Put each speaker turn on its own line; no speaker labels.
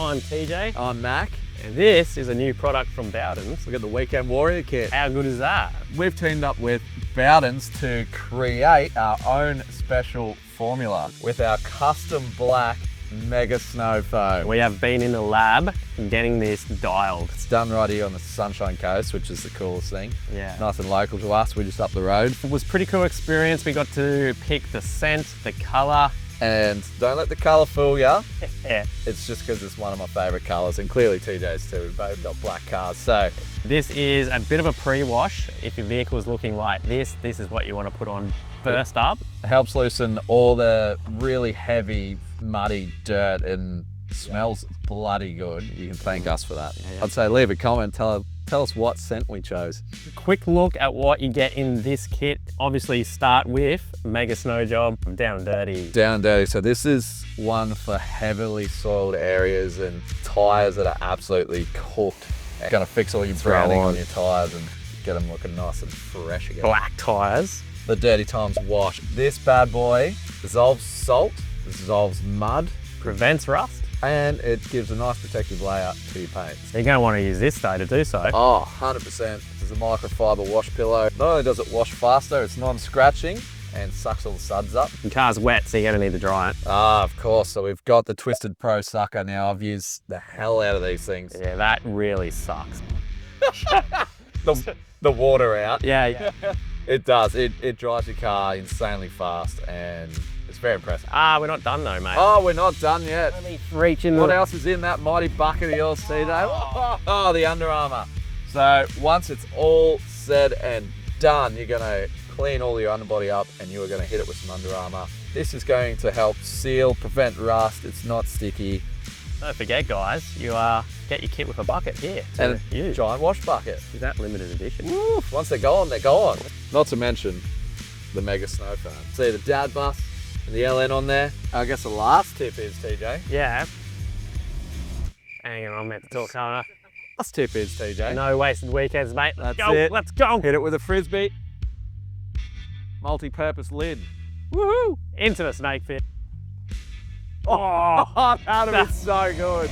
I'm TJ.
I'm Mac.
And this is a new product from Bowdens.
Look at the Weekend Warrior kit.
How good is that?
We've teamed up with Bowdens to create our own special formula with our custom black Mega Snow Foam.
We have been in the lab getting this dialed.
It's done right here on the Sunshine Coast, which is the coolest thing.
Yeah.
Nice and local to us, we're just up the road.
It was a pretty cool experience. We got to pick the scent, the color.
And don't let the colour fool ya.
Yeah.
It's just because it's one of my favourite colours, and clearly TJ's too. We've both got black cars, so.
This is a bit of a pre-wash. If your vehicle's looking like this is what you want to put on first up.
It helps loosen all the really heavy, muddy dirt and smells bloody good. You can thank us for that.
Yeah.
I'd say leave a comment, tell us what scent we chose.
Quick look at what you get in this kit. Obviously start with Mega Snow Job, Down and Dirty.
Down and Dirty. So this is one for heavily soiled areas and tyres that are absolutely cooked. It's gonna fix all your browning on your tyres and get them looking nice and fresh again.
Black tyres.
The Dirty Times wash. This bad boy dissolves salt, dissolves mud,
Prevents rust.
and it gives a nice protective layer to your paint.
You're going to want to use this though to do so.
Oh, 100%. This is a microfiber wash pillow. Not only does it wash faster, it's non-scratching and sucks all the suds up.
The car's wet, so you're going to need to dry it.
Ah, of course. So we've got the Twisted Pro sucker now. I've used the hell out of these things.
Yeah, that really sucks.
The water out.
Yeah.
It does. It drives your car insanely fast and it's very impressive.
We're not done though, mate.
Oh, we're not done yet.
Reaching
What else is in that mighty bucket of yours, TJ? Oh, the Under Armour. So once it's all said and done, you're going to clean all your underbody up and you are going to hit it with some Under Armour. This is going to help seal, prevent rust. It's not sticky.
Don't forget, guys, you get your kit with a bucket here
And
to
a
use.
giant wash bucket.
Is that limited edition?
Woo, once they're gone, they're gone. Not to mention the Mega Snow Foam. See the dad bus and the LN on there. I guess the last tip is, TJ.
Yeah. Hang on, I'm meant to talk, aren't
Last tip is, TJ.
I? No wasted weekends, mate. Let's
That's
go.
it.
Let's go.
Hit it with a Frisbee. Multi-purpose lid.
Woohoo! Into the snake pit.
Oh, that would be so good.